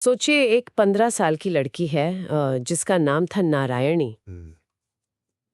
सोचिए एक 15 साल की लड़की है जिसका नाम था नारायणी।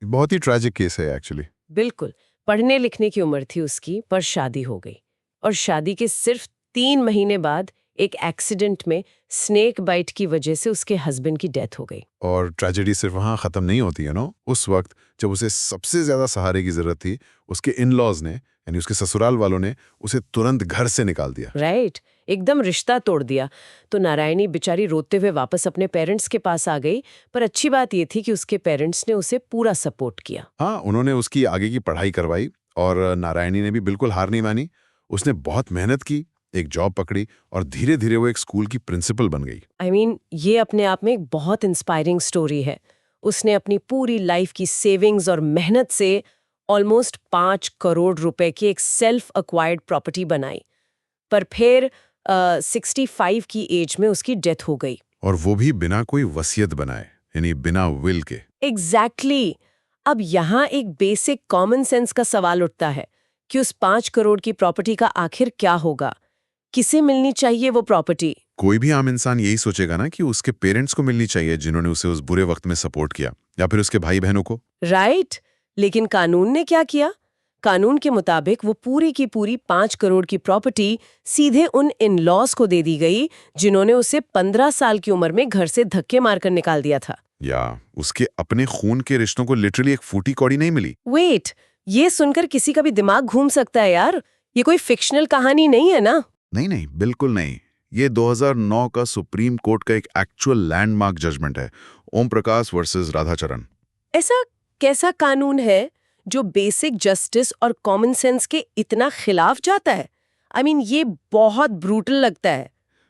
बहुत ही ट्रैजिक केस है एक्चुअली। बिल्कुल। पढ़ने लिखने की उम्र थी उसकी, पर शादी हो गई। और शादी के सिर्फ 3 महीने बाद एक एक्सीडेंट में स्नेक बाइट की वजह से उसके हस्बैंड की डेथ हो गई। और ट्रेजेडी सिर्फ वहाँ ख़त्म नहीं होती है नो। उस वक्त जब उसे सबसे ज़्यादा सहारे की ज़रूरत थी, उसके इन लॉज ने यानी उसके ससुराल वालों ने उसे तुरंत घर से निकाल दिया। राइट। एकदम रिश्ता तोड़ दिया। तो नारायणी बेचारी रोते हुए वापस अपने पेरेंट्स के पास आ गई। पर अच्छी बात ये थी कि उसके पेरेंट्स ने उसे पूरा सपोर्ट किया। हाँ, उन्होंने उसकी आगे की पढ़ाई करवाई और नारायणी ने भी बिल्कुल हार नहीं मानी। उसने बहुत मेहनत की, एक जॉब पकड़ी और धीरे धीरे वो एक स्कूल की प्रिंसिपल बन गई। ये अपने आप में एक बहुत इंस्पायरिंग स्टोरी है। उसने अपनी पूरी लाइफ की सेविंग्स और मेहनत से ऑलमोस्ट 5 करोड़ रुपए की एक सेल्फ अक्वायर्ड प्रॉपर्टी बनाई। पर फिर 65 की एज में उसकी डेथ हो गई। और वो भी बिना कोई वसीयत बनाए, यानी बिना विल के। एग्जैक्टली। अब यहाँ एक बेसिक कॉमन सेंस का सवाल उठता है कि उस 5 करोड़ की प्रॉपर्टी का आखिर क्या होगा? किसे मिलनी चाहिए वो प्रॉपर्टी? कोई भी आम इंसान यही सोचेगा ना कि उसके पेरेंट्स को मिलनी चाहिए जिन्होंने उसे उस बुरे वक्त में सपोर्ट किया, या फिर उसके भाई बहनों को। राइट। लेकिन कानून ने क्या किया? कानून के मुताबिक वो पूरी की पूरी 5 करोड़ की प्रॉपर्टी सीधे उन इन लॉज को दे दी गई जिन्होंने उसे 15 साल की उम्र में घर से धक्के मारकर निकाल दिया था। या उसके अपने खून के रिश्तों को लिटरली एक फूटी कौड़ी नहीं मिली। वेट, ये सुनकर किसी का भी दिमाग घूम सकता है यार। ये कोई फिक्शनल कहानी नहीं है ना? नहीं नहीं, बिल्कुल नहीं। ये 2009 का सुप्रीम कोर्ट का एक एक्चुअल लैंडमार्क जजमेंट है, ओम प्रकाश वर्सेस राधाचरण। ऐसा कैसा कानून है जो बेसिक जस्टिस और कॉमन सेंस के इतना खिलाफ जाता है? ये बहुत ब्रूटल लगता है।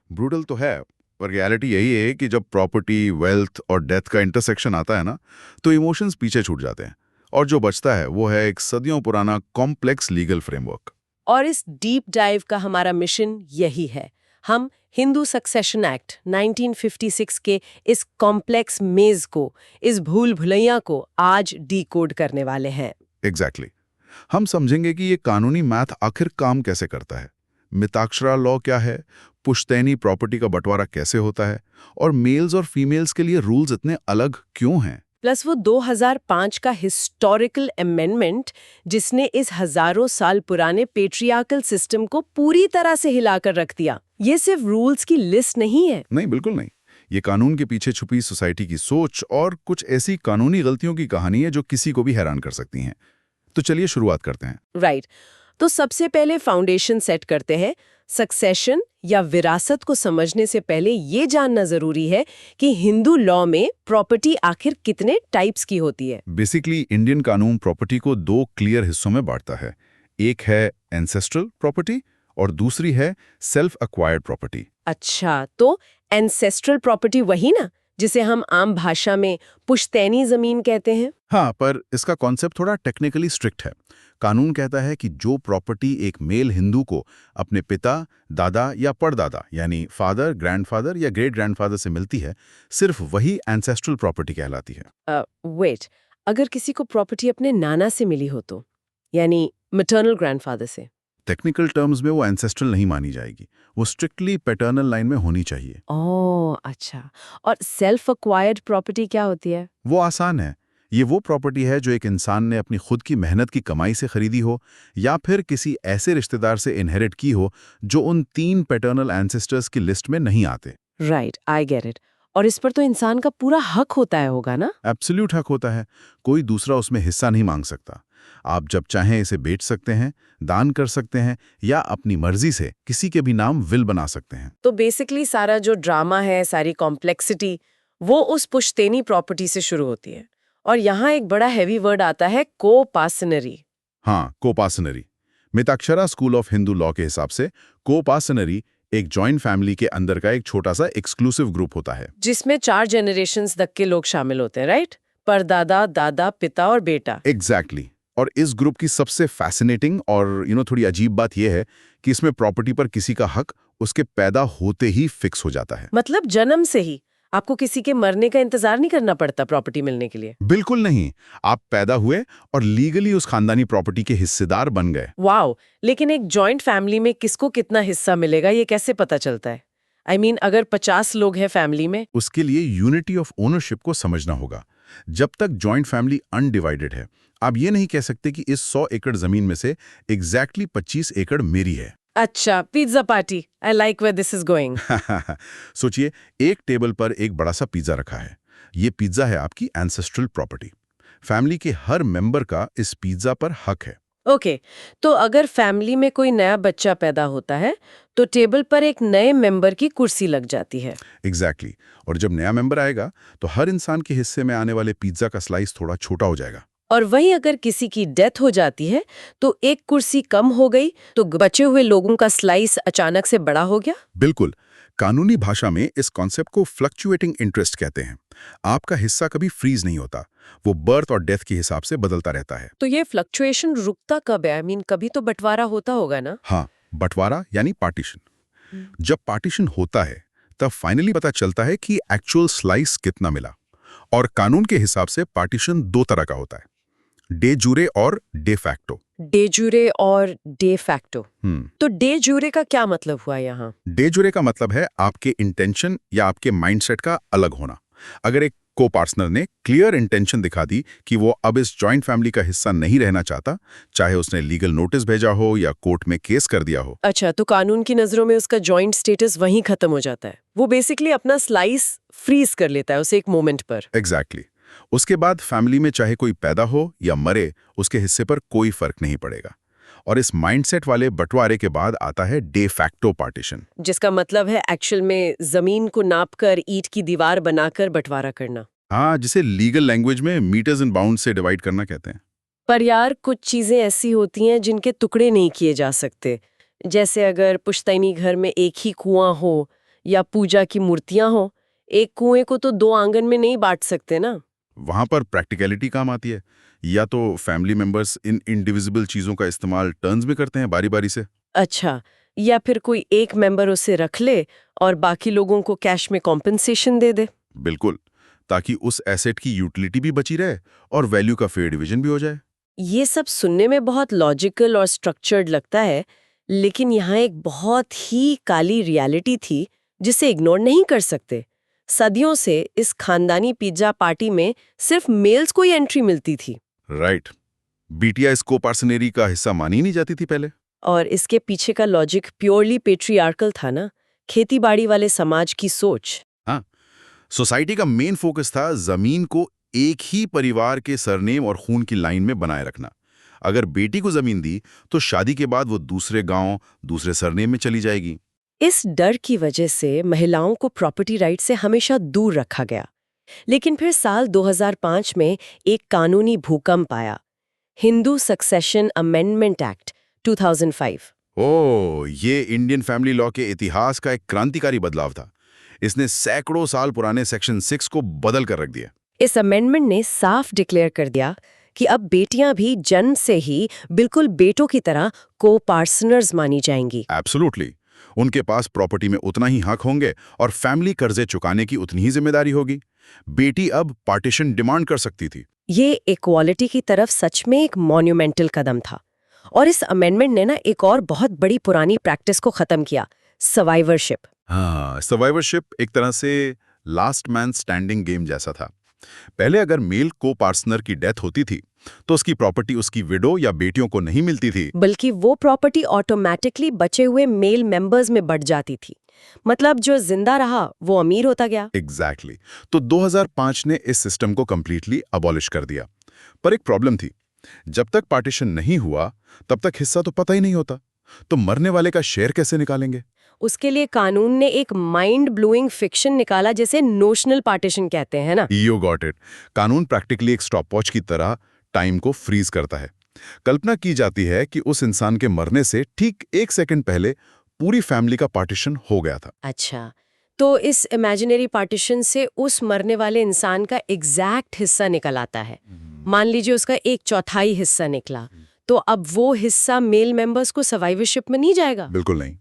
ब्रूटल तो है, पर रियलिटी यही है कि जब प्रॉपर्टी, वेल्थ और डेथ का इंटरसेक्शन आता है ना, तो इमोशंस पीछे छूट जाते हैं। और जो बचता है वो है एक सदियों पुराना कॉम्प्लेक्स लीगल फ्रेमवर्क। और इस डीप डाइव का हमारा मिशन यही है। हम हिंदू सक्सेशन एक्ट 1956 के इस कॉम्प्लेक्स मेज को, इस भूल भुलैया को आज डीकोड करने वाले हैं। एग्जैक्टली। हम समझेंगे कि ये कानूनी मैथ आखिर काम कैसे करता है, मिताक्षरा लॉ क्या है, पुश्तैनी प्रॉपर्टी का बंटवारा कैसे होता है, और मेल्स और फीमेल्स के लिए रूल्स इतने अलग क्यों हैं। प्लस वो 2005 का हिस्टोरिकल अमेंडमेंट जिसने इस हजारों साल पुराने पेट्रियार्कल सिस्टम को पूरी तरह से हिलाकर रख दिया। ये सिर्फ रूल्स की लिस्ट नहीं है। नहीं, बिल्कुल नहीं। ये कानून के पीछे छुपी सोसाइटी की सोच और कुछ ऐसी कानूनी गलतियों की कहानी है जो किसी को भी हैरान कर सकती हैं। तो चलिए शुरुआत करते हैं। राइट। तो सबसे पहले फाउंडेशन सेट करते हैं। सक्सेशन या विरासत को समझने से पहले ये जानना जरूरी है कि हिंदू लॉ में प्रॉपर्टी आखिर कितने टाइप्स की होती है। बेसिकली इंडियन कानून प्रॉपर्टी को दो क्लियर हिस्सों में बांटता है। एक है एंसेस्ट्रल प्रॉपर्टी और दूसरी है सेल्फ एक्वायर्ड प्रॉपर्टी। अच्छा, तो एंसेस्ट्रल प्रॉपर्टी वही ना जिसे हम आम भाषा में पुश्तैनी जमीन कहते हैं? हाँ, पर इसका कॉन्सेप्ट थोड़ा टेक्निकली स्ट्रिक्ट है। कानून कहता है कि जो प्रॉपर्टी एक मेल हिंदू को अपने पिता, दादा या परदादा यानी फादर, ग्रैंडफादर या ग्रेट ग्रैंडफादर से मिलती है, सिर्फ वही एंसेस्ट्रल प्रॉपर्टी कहलाती है। वेट, अगर किसी को प्रॉपर्टी अपने नाना से मिली हो तो, यानी मैटरनल ग्रैंडफादर से? टेक्निकल टर्म्स में वो एंसेस्ट्रल नहीं मानी जाएगी, वो स्ट्रिक्टली पैटर्नल लाइन में होनी चाहिए। ओह अच्छा। और सेल्फ एक्वायर्ड प्रॉपर्टी क्या होती है? वो आसान है। ये वो प्रॉपर्टी है जो एक इंसान ने अपनी खुद की मेहनत की कमाई से खरीदी हो या फिर किसी ऐसे रिश्तेदार से इनहेरिट की हो जो उन 3 पैटर्नल एंसेस्टर्स की लिस्ट में नहीं आते। Right, I get it. और इस पर तो इंसान का पूरा हक होता है होगा ना? एब्सोल्यूट हक होता है, कोई दूसरा उसमें हिस्सा नहीं मांग सकता। आप जब चाहें इसे बेच सकते हैं, दान कर सकते हैं या अपनी मर्जी से किसी के भी नाम विल बना सकते हैं। तो बेसिकली सारा जो ड्रामा है, सारी कॉम्प्लेक्सिटी, वो उस पुश्तैनी प्रॉपर्टी से शुरू होती है। और यहाँ एक बड़ा हैवी वर्ड आता है, कोपासनरी। हाँ, coparcenary. Mitakshara school of Hindu law के हिसाब से कोपासनरी एक जॉइंट फैमिली के अंदर का एक छोटा सा एक्सक्लूसिव ग्रुप होता है, जिसमें 4 जनरेशंस तक के लोग शामिल होते हैं, राइट? परदादा, दादा, पिता और बेटा। एग्जैक्टली। और इस ग्रुप की सबसे फैसिनेटिंग और थोड़ी अजीब बात यह है कि इसमें प्रॉपर्टी पर किसी का हक उसके पैदा होते ही फिक्स हो जाता है। मतलब जन्म से ही आपको किसी के मरने का इंतजार नहीं करना पड़ता प्रॉपर्टी मिलने के लिए? बिल्कुल नहीं। आप पैदा हुए और लीगली उस खानदानी प्रॉपर्टी के हिस्सेदार बन गए। वाओ। लेकिन एक जॉइंट फैमिली में किसको कितना हिस्सा मिलेगा ये कैसे पता चलता है? आई मीन अगर 50 लोग हैं फैमिली में। उसके लिए यूनिटी ऑफ ओनरशिप को समझना होगा। जब तक जॉइंट फैमिली अनडिवाइडेड है, आप ये नहीं कह सकते कि इस 100 एकड़ जमीन में से एग्जैक्टली 25 एकड़ मेरी है। अच्छा, pizza party, I like where this is going. सोचिए, एक टेबल पर एक बड़ा सा पिज्जा रखा है। ये पिज्जा है आपकी एंसेस्ट्रल प्रॉपर्टी। फैमिली के हर मेंबर का इस पिज्जा पर हक है। ओके, तो अगर फैमिली में कोई नया बच्चा पैदा होता है तो टेबल पर एक नए मेंबर की कुर्सी लग जाती है। एग्जैक्टली और जब नया मेंबर आएगा तो हर इंसान के हिस्से में आने वाले पिज्जा का स्लाइस थोड़ा छोटा हो जाएगा। और वहीं अगर किसी की डेथ हो जाती है तो एक कुर्सी कम हो गई तो बचे हुए लोगों का स्लाइस अचानक से बड़ा हो गया। बिल्कुल। कानूनी भाषा में इस कॉन्सेप्ट को फ्लक्चुएटिंग इंटरेस्ट कहते हैं। आपका हिस्सा कभी फ्रीज नहीं होता, वो बर्थ और डेथ के हिसाब से बदलता रहता है। तो ये फ्लक्चुएशन रुकता कब है? आई मीन कभी तो बंटवारा होता होगा ना? हाँ, बंटवारा यानी पार्टीशन। जब पार्टीशन होता है तब फाइनली पता चलता है कि एक्चुअल स्लाइस कितना मिला। और कानून के हिसाब से पार्टीशन दो तरह का होता है, डे जूरे और डे फैक्टो। डे जूरे और डे फैक्टो। तो डे जूरे का क्या मतलब हुआ यहाँ? डे जुरे का मतलब है आपके इंटेंशन या आपके माइंडसेट का अलग होना। अगर एक को पार्टनर ने क्लियर इंटेंशन दिखा दी कि वो अब इस जॉइंट फैमिली का हिस्सा नहीं रहना चाहता, चाहे उसने लीगल नोटिस भेजा हो या कोर्ट में केस कर दिया हो। अच्छा, तो कानून की नजरों में उसका जॉइंट स्टेटस वहीं खत्म हो जाता है। वो बेसिकली अपना स्लाइस फ्रीज कर लेता है उसे एक मोमेंट पर। एग्जैक्टली। उसके बाद फैमिली में चाहे कोई पैदा हो या मरे, उसके हिस्से पर कोई फर्क नहीं पड़ेगा। और इस माइंडसेट वाले बंटवारे के बाद आता है डे फैक्टो पार्टीशन, जिसका मतलब है एक्चुअल में जमीन को नापकर ईंट की दीवार बनाकर बंटवारा करना। हाँ, जिसे लीगल लैंग्वेज में मीटर्स एंड बाउंड से डिवाइड करना कहते हैं। पर यार, कुछ चीजें ऐसी होती हैं जिनके टुकड़े नहीं किए जा सकते। जैसे अगर पुश्तैनी घर में एक ही कुआं हो या पूजा की मूर्तियां हो, एक कुएं को तो दो आंगन में नहीं बांट सकते ना। वहां पर प्रैक्टिकलिटी काम आती है। या तो फैमिली मेंबर्स इन इंडिविजिबल चीजों का इस्तेमाल टर्न्स में करते हैं बारी बारी से। अच्छा, या फिर कोई एक मेंबर उसे रख ले और बाकी लोगों को कैश में कॉम्पेंसेशन दे दे। बिल्कुल, ताकि उस एसेट की यूटिलिटी भी बची रहे और वैल्यू का फेयर डिवीजन भी हो जाए। ये सब सुनने में बहुत लॉजिकल और स्ट्रक्चर्ड लगता है, लेकिन यहाँ एक बहुत ही काली रियलिटी थी जिसे इग्नोर नहीं कर सकते। सदियों से इस खानदानी पिज्जा पार्टी में सिर्फ मेल्स को ही एंट्री मिलती थी। राइट। बिटिया इस कोपार्सनरी का हिस्सा मानी नहीं जाती थी पहले। और इसके पीछे का लॉजिक प्योरली पेट्रियार्कल था ना, खेतीबाड़ी वाले समाज की सोच। हाँ, सोसाइटी का मेन फोकस था जमीन को एक ही परिवार के सरनेम और खून की लाइन में बनाए रखना। अगर बेटी को जमीन दी तो शादी के बाद वो दूसरे गांव, दूसरे सरनेम में चली जाएगी। इस डर की वजह से महिलाओं को प्रॉपर्टी राइट से हमेशा दूर रखा गया। लेकिन फिर साल 2005 में एक कानूनी भूकंप आया, हिंदू सक्सेशन अमेंडमेंट एक्ट 2005। ओह, ये इंडियन फैमिली लॉ के इतिहास का एक क्रांतिकारी बदलाव था। इसने सैकड़ों साल पुराने सेक्शन 6 को बदल कर रख दिया। इस अमेंडमेंट ने साफ डिक्लेयर कर दिया कि अब बेटियां भी जन्म से ही बिल्कुल बेटों की तरह को पार्टनर्स मानी जाएंगी। एब्सोल्युटली। उनके पास प्रॉपर्टी में उतना ही हक होंगे और फैमिली कर्जे चुकाने की उतनी ही जिम्मेदारी होगी। बेटी अब पार्टीशन डिमांड कर सकती थी। ये इक्वालिटी की तरफ सच में एक मॉन्यूमेंटल कदम था। और इस अमेंडमेंट ने ना एक और बहुत बड़ी पुरानी प्रैक्टिस को खत्म किया, सर्वाइवरशिप। हाँ, सर्वाइवरशिप एक तरह से लास्ट मैन स्टैंडिंग गेम जैसा था। पहले अगर मेल को पार्टनर की डेथ होती थी तो उसकी प्रॉपर्टी उसकी विडो या बेटियों को नहीं मिलती थी, बल्कि वो प्रॉपर्टी ऑटोमेटिकली बचे हुए मेल मेंबर्स में बढ़ जाती थी। मतलब जो जिंदा रहा वो अमीर होता गया। एग्जैक्टली। तो 2005 ने इस सिस्टम को कंप्लीटली अबॉलिश कर दिया। पर एक प्रॉब्लम थी, जब तक पार्टीशन नहीं हुआ तब तक हिस्सा तो पता ही नहीं होता, तो मरने वाले का शेयर कैसे निकालेंगे? उसके लिए कानून ने एक माइंड ब्लोइंग फिक्शन निकाला, जैसे नोशनल पार्टीशन कहते हैं ना। You got it. कानून प्रैक्टिकली एक स्टॉपवॉच की तरह टाइम को फ्रीज करता है। कल्पना की जाती है कि उस इंसान के मरने से ठीक 1 सेकंड पहले पूरी फैमिली का पार्टीशन हो गया था। अच्छा, तो इस इमेजिनरी पार्टीशन से उस मरने वाले इंसान का एग्जैक्ट हिस्सा निकल आता है। मान लीजिए उसका 1/4 हिस्सा निकला, तो अब वो हिस्सा मेल मेंबर्स को सर्वाइवरशिप में नहीं जाएगा। बिल्कुल नहीं।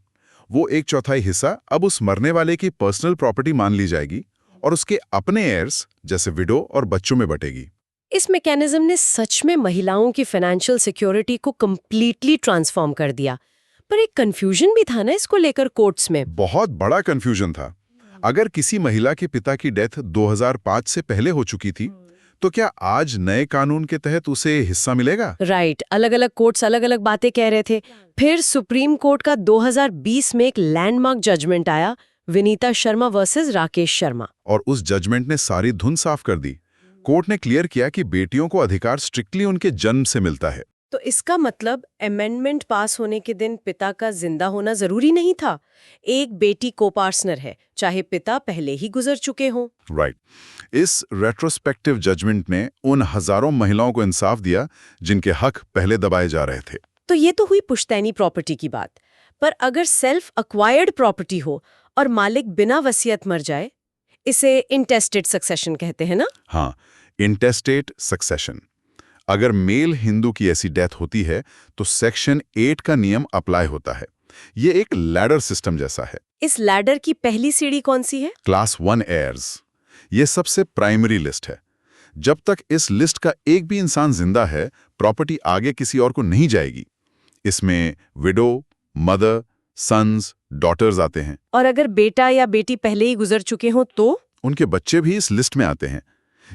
वो 1/4 हिस्सा अब उस मरने वाले की पर्सनल प्रॉपर्टी मान ली जाएगी और उसके अपने एयर्स जैसे विडो और बच्चों में बटेगी। इस मैकेनिज्म ने सच में महिलाओं की फाइनेंशियल सिक्योरिटी को कंप्लीटली ट्रांसफॉर्म कर दिया। पर एक कंफ्यूजन भी था ना इसको लेकर कोर्ट्स में। बहुत बड़ा कंफ्यूजन था। अगर किसी महिला के पिता की डेथ 2005 से पहले हो चुकी थी, तो क्या आज नए कानून के तहत उसे हिस्सा मिलेगा? राइट, अलग अलग कोर्ट्स अलग अलग बातें कह रहे थे। फिर सुप्रीम कोर्ट का 2020 में एक लैंडमार्क जजमेंट आया, विनीता शर्मा वर्सेस राकेश शर्मा। और उस जजमेंट ने सारी धुन साफ कर दी। कोर्ट ने क्लियर किया कि बेटियों को अधिकार स्ट्रिक्टली उनके जन्म से मिलता है। तो इसका मतलब अमेंडमेंट पास होने के दिन पिता का जिंदा होना जरूरी नहीं था। एक बेटी को पार्टनर है, चाहे पिता पहले ही गुजर चुके हों। राइट। इस रेट्रोस्पेक्टिव जजमेंट ने उन हजारों महिलाओं को इंसाफ दिया जिनके हक पहले दबाए जा रहे थे। तो ये तो हुई पुश्तैनी प्रॉपर्टी की बात। पर अगर सेल्फ अक्वायर्ड प्रॉपर्टी हो और मालिक बिना वसीयत मर जाए, इसे इंटेस्टेड सक्सेशन कहते हैं ना? हाँ, इंटेस्टेट सक्सेशन। अगर मेल हिंदू की ऐसी डेथ होती है तो सेक्शन 8 का नियम अप्लाई होता है। ये एक लैडर सिस्टम जैसा है। इस लैडर की पहली सीढ़ी कौन सी है? Class 1 heirs. ये सबसे प्राइमरी लिस्ट है। जब तक इस लिस्ट का एक भी इंसान जिंदा है, प्रॉपर्टी आगे किसी और को नहीं जाएगी। इसमें विडो, मदर, सन्स, डॉटर्स आते हैं। और अगर बेटा या बेटी पहले ही गुजर चुके हों तो? उनके बच्चे भी इस लिस्ट में आते हैं।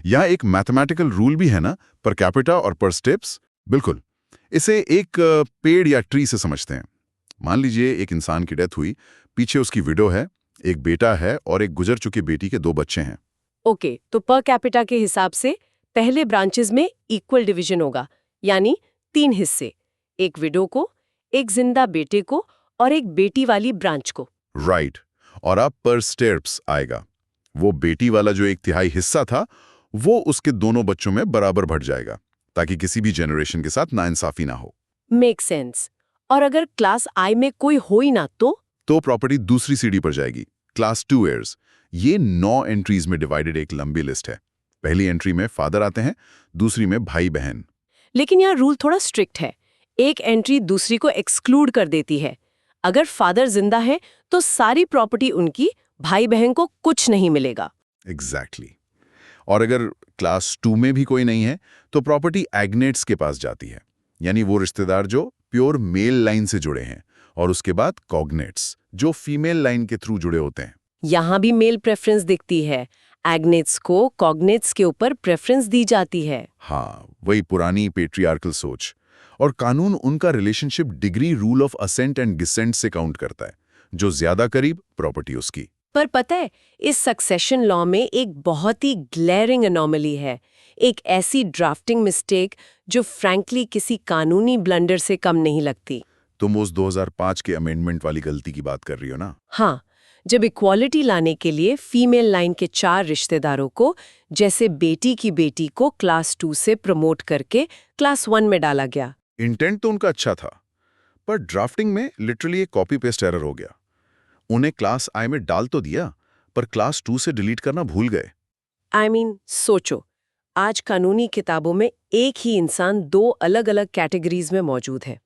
यहाँ एक मैथमेटिकल रूल भी है ना, पर कैपिटा और पर स्टेप्स। बिल्कुल, इसे एक पेड़ या ट्री से समझते हैं। मान लीजिए एक इंसान की डेथ हुई, पीछे उसकी विडो है, एक बेटा है और एक गुजर चुकी बेटी के 2 बच्चे हैं। ओके, तो पर कैपिटा के हिसाब से पहले ब्रांचेस में इक्वल डिवीजन होगा, यानी 3 हिस्से, एक विडो को, एक जिंदा बेटे को और एक बेटी वाली ब्रांच को। राइट। और अब पर स्टेप्स आएगा। वो बेटी वाला जो 1/3 हिस्सा था, वो उसके दोनों बच्चों में बराबर बढ़ जाएगा, ताकि किसी भी जनरेशन के साथ नाइंसाफी ना हो। Make sense. और अगर क्लास आई में कोई हो ही ना तो प्रॉपर्टी दूसरी सीढ़ी पर जाएगी, क्लास 2 एयर्स। ये 9 एंट्रीज में डिवाइडेड एक लंबी लिस्ट है। पहली एंट्री में फादर आते हैं, दूसरी में भाई बहन। लेकिन यहाँ रूल थोड़ा स्ट्रिक्ट है। एक एंट्री दूसरी को एक्सक्लूड कर देती है। अगर फादर जिंदा है तो सारी प्रॉपर्टी उनकी, भाई बहन को कुछ नहीं मिलेगा। एग्जैक्टली। और अगर क्लास 2 में भी कोई नहीं है तो प्रॉपर्टी एग्नेट्स के पास जाती है, यानी वो रिश्तेदार जो प्योर मेल लाइन से जुड़े हैं, और उसके बाद कॉग्नेट्स जो फीमेल लाइन के थ्रू जुड़े होते हैं। यहाँ भी मेल प्रेफरेंस दिखती है। एग्नेट्स को कॉग्नेट्स के ऊपर प्रेफरेंस दी जाती है। हाँ, वही पुरानी पेट्रियार्कल सोच। और कानून उनका relationship degree rule of ascent and descent से काउंट करता है। जो ज्यादा करीब, प्रॉपर्टी उसकी। पर पता है, इस सक्सेशन लॉ में एक बहुत ही ग्लेरिंग एनोमली है। एक ऐसी ड्राफ्टिंग मिस्टेक जो फ्रैंकली किसी कानूनी ब्लंडर से कम नहीं लगती। तुम उस 2005 के अमेंडमेंट वाली गलती की बात कर रही हो ना? हाँ, जब इक्वालिटी लाने के लिए फीमेल लाइन के 4 रिश्तेदारों को, जैसे बेटी की बेटी को क्लास 2 से प्रमोट करके क्लास 1 में डाला गया। इंटेंट तो उनका अच्छा था, पर ड्राफ्टिंग में लिटरली एक कॉपी पेस्ट एरर हो गया। उन्हें क्लास आई में डाल तो दिया, पर क्लास 2 से डिलीट करना भूल गए। सोचो, आज कानूनी किताबों में एक ही इंसान 2 अलग-अलग कैटेगरीज में मौजूद है।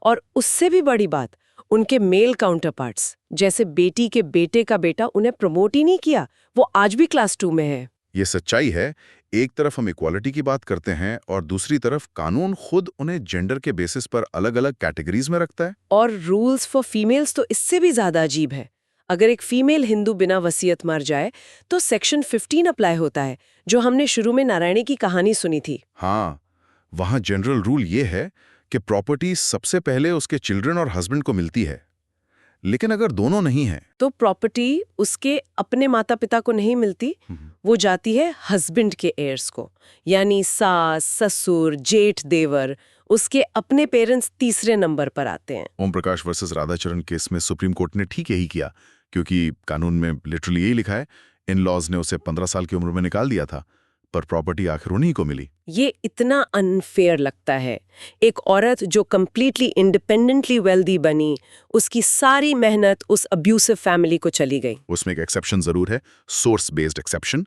और उससे भी बड़ी बात, उनके मेल काउंटरपार्ट्स, जैसे बेटी के बेटे का बेटा, उन्हें प्रमोट ही नहीं किया। वो आज भी क्लास 2 में है। ये सच्चाई है। एक तरफ हम इक्वालिटी की बात करते हैं और दूसरी तरफ कानून खुद उन्हें जेंडर के बेसिस पर अलग-अलग कैटेगरीज में रखता है। और रूल्स फॉर फीमेल्स तो इससे भी ज्यादा अजीब है। अगर एक फीमेल हिंदू बिना वसीयत मर जाए तो सेक्शन 15 अप्लाई होता है, जो हमने शुरू में नारायणी की कहानी सुनी थी। हाँ, वहाँ जनरल रूल ये है कि प्रॉपर्टी सबसे पहले उसके चिल्ड्रन और हस्बैंड को मिलती है। लेकिन अगर दोनों नहीं हैं, तो प्रॉपर्टी उसके अपने माता पिता को नहीं मिलती, वो जाती है हस्बैंड के एयर्स को, यानी सास, ससुर, जेठ, देवर। उसके अपने पेरेंट्स तीसरे नंबर पर आते हैं। ओम प्रकाश वर्सेस राधाचरण केस में सुप्रीम कोर्ट ने ठीक यही किया, क्योंकि कानून में लिटरली यही लिखा है। इन लॉज ने उसे 15 साल की उम्र में निकाल दिया था, पर प्रॉपर्टी आखिर उन्हीं को मिली। ये इतना अनफेयर लगता है। एक औरत जो कंप्लीटली इंडिपेंडेंटली वेल्दी बनी, उसकी सारी मेहनत उस अब्यूसिव फैमिली को चली गई। उसमें एक एक्सेप्शन जरूर है, सोर्स बेस्ड एक्सेप्शन।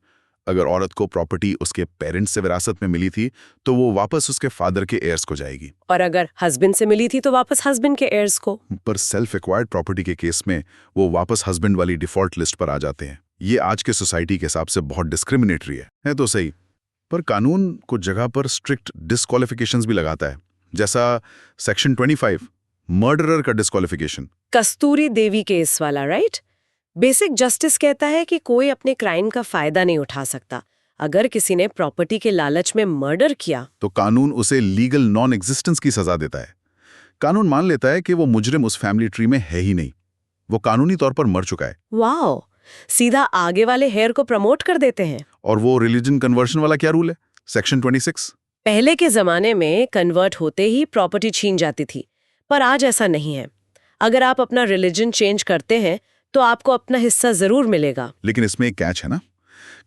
अगर औरत को प्रॉपर्टी उसके पेरेंट्स से विरासत में मिली थी तो वो वापस उसके फादर के एयर्स को जाएगी, और अगर हस्बैंड से मिली थी तो वापस हस्बैंड के एयर्स को। पर सेल्फ एक्वायर्ड प्रॉपर्टी के केस में वो वापस हस्बैंड वाली डिफॉल्ट लिस्ट पर आ जाते हैं। ये आज के सोसाइटी के हिसाब से बहुत डिस्क्रिमिनेटरी है तो सही, पर कानून कुछ जगह पर स्ट्रिक्ट डिस्क्वालिफिकेशंस भी लगाता है। जैसा सेक्शन 25, मर्डरर का डिस्क्वालिफिकेशन। कस्तूरी देवी केस वाला, राइट? बेसिक जस्टिस कहता है कि कोई अपने क्राइम का फायदा नहीं उठा सकता। अगर किसी ने प्रॉपर्टी के लालच में मर्डर किया तो कानून उसे लीगल नॉन एग्जिस्टेंस की सजा देता है। कानून मान लेता है कि वो मुजरिम उस फैमिली ट्री में है ही नहीं, वो कानूनी तौर पर मर चुका है। वाओ, सीधा आगे वाले हेयर को प्रमोट कर देते हैं। और वो रिलीजन कन्वर्शन वाला क्या रूल है? सेक्शन 26। पहले के जमाने में कन्वर्ट होते ही प्रॉपर्टी छीन जाती थी, पर आज ऐसा नहीं है। अगर आप अपना रिलीजन चेंज करते हैं तो आपको अपना हिस्सा जरूर मिलेगा। लेकिन इसमें एक कैच है ना,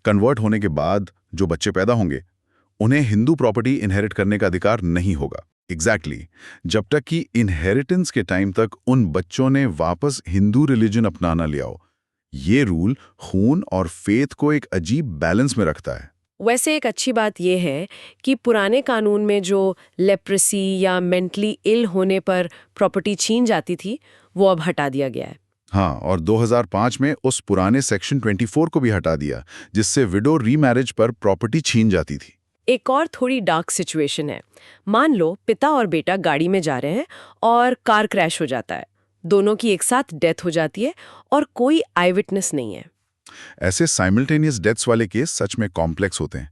कन्वर्ट होने के बाद जो बच्चे पैदा होंगे उन्हें हिंदू प्रॉपर्टी इनहेरिट करने का अधिकार नहीं होगा। एग्जैक्टली जब तक कि इनहेरिटेंस के टाइम तक उन बच्चों ने वापस हिंदू रिलीजन अपनाना लिया हो। ये रूल खून और फेथ को एक अजीब बैलेंस में रखता है। वैसे एक अच्छी बात यह है कि पुराने कानून में जो लेप्रेसी या मेंटली इल होने पर प्रॉपर्टी छीन जाती थी वो अब हटा दिया गया है। हाँ, और 2005 में उस पुराने सेक्शन 24 को भी हटा दिया, जिससे विडो रीमैरिज पर प्रॉपर्टी छीन जाती थी। एक और थोड़ी डार्क सिचुएशन है। मान लो पिता और बेटा गाड़ी में जा रहे हैं और कार क्रैश हो जाता है। दोनों की एक साथ डेथ हो जाती है और कोई आई विटनेस नहीं है। ऐसे साइमल्टेनियस डेथ्स वाले केस सच में कॉम्प्लेक्स होते हैं।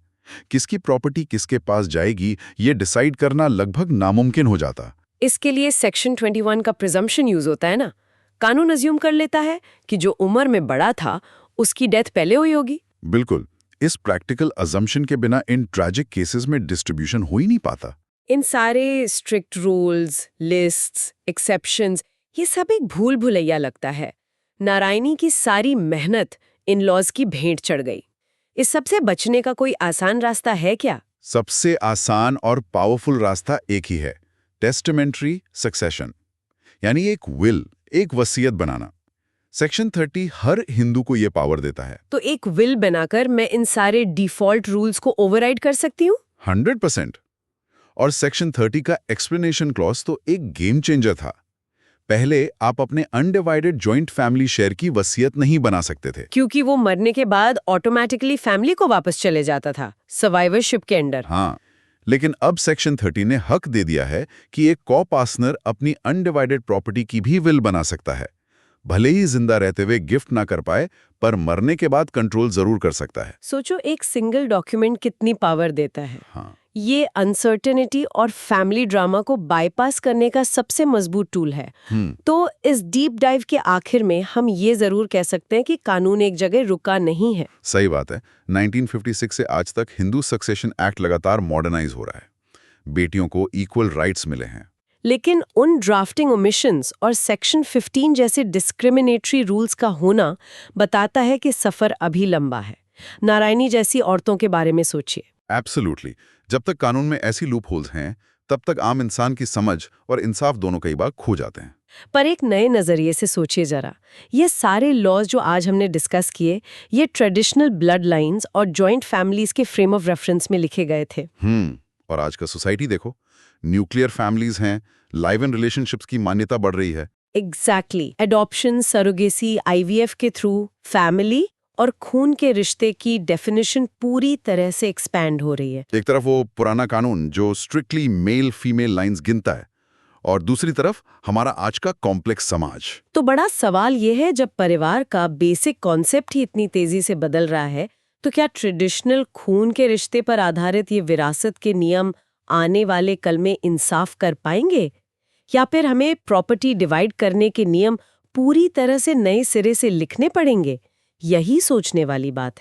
किसकी प्रॉपर्टी किसके पास जाएगी ये डिसाइड करना लगभग नामुमकिन हो जाता। इसके लिए सेक्शन 21 का प्रिजम्पशन यूज होता है ना। कानून अज्यूम कर लेता है कि जो उम्र में बड़ा था उसकी डेथ पहले हुई होगी। बिल्कुल, इस प्रैक्टिकल अजम्पशन के बिना इन ट्रैजिक केसेस में डिस्ट्रीब्यूशन हो ही नहीं पाता। इन सारे स्ट्रिक्ट रूल्स, लिस्ट्स, एक्सेप्शंस, ये सब एक भूल भुलैया लगता है। नारायणी की सारी मेहनत इन लॉज की भेंट चढ़ गई। इस सब से बचने का कोई आसान रास्ता है क्या? सबसे आसान और पावरफुल रास्ता एक ही है, टेस्टामेंट्री सक्सेशन, यानी एक विल, एक वसीयत बनाना। सेक्शन 30 हर हिंदू को यह पावर देता है। तो एक विल बनाकर मैं इन सारे डिफॉल्ट रूल्स को ओवरराइड कर सकती हूँ? 100%। और सेक्शन 30 का एक्सप्लेनेशन क्लॉज तो एक गेम चेंजर था। पहले आप अपने अनडिवाइडेड जॉइंट फैमिली शेयर की वसीयत नहीं बना सकते थे, क्योंकि वो मरने के बाद ऑटोमेटिकली फैमिली को वापस चले जाता था सर्वाइवरशिप के अंडर। हाँ, लेकिन अब सेक्शन 30 ने हक दे दिया है कि एक को-पार्टनर अपनी अनडिवाइडेड प्रॉपर्टी की भी विल बना सकता है। भले ही जिंदा रहते हुए गिफ्ट ना कर पाए, पर मरने के बाद कंट्रोल जरूर कर सकता है। सोचो एक सिंगल डॉक्यूमेंट कितनी पावर देता है। हाँ, ये अनसर्टेनिटी और फैमिली ड्रामा को बाईपास करने का सबसे मजबूत टूल है। तो इस डीप डाइव के आखिर में हम ये जरूर कह सकते हैं कि कानून एक जगह रुका नहीं है। सही बात है। 1956 से आज तक हिंदू सक्सेशन एक्ट लगातार मॉडर्नाइज हो रहा है। बेटियों को इक्वल राइट्स मिले हैं। लेकिन उन ड्राफ्टिंग ओमिशंस और सेक्शन 15 जैसे डिस्क्रिमिनेटरी रूल्स का होना बताता है कि सफर अभी लंबा है। नारायणी जैसी औरतों के बारे में सोचिए। एब्सोल्युटली। जब तक कानून में ऐसी लूप होल्स हैं, तब तक आम इंसान की समझ और इंसाफ दोनों कई बार खो जाते हैं। पर एक नए नजरिए से सोचिए जरा। ये सारे लॉज जो आज हमने डिस्कस किए, ये ट्रेडिशनल ब्लड लाइन्स और जॉइंट फैमिलीज के फ्रेम ऑफ रेफरेंस में लिखे गए थे। और आज का सोसाइटी देखो, न्यूक्लियर फैमिलीज हैं, लाइव इन रिलेशनशिप्स की मान्यता बढ़ रही है। एग्जैक्टली। एडॉप्शन, सरोगेसी, आईवीएफ के थ्रू फैमिली और खून के रिश्ते की डेफिनेशन पूरी तरह से एक्सपैंड हो रही है। एक तरफ वो पुराना कानून जो स्ट्रिक्टली मेल फीमेल लाइंस गिनता है, और दूसरी तरफ हमारा आज का कॉम्प्लेक्स समाज। तो बड़ा सवाल ये है, जब परिवार का बेसिक कॉन्सेप्ट ही इतनी तेजी से बदल रहा है, तो क्या ट्रेडिशनल खून के रिश्ते पर आधारित ये विरासत के नियम आने वाले कल में इंसाफ कर पाएंगे, या फिर हमें प्रॉपर्टी डिवाइड करने के नियम पूरी तरह से नए सिरे से लिखने पड़ेंगे? यही सोचने वाली बात है।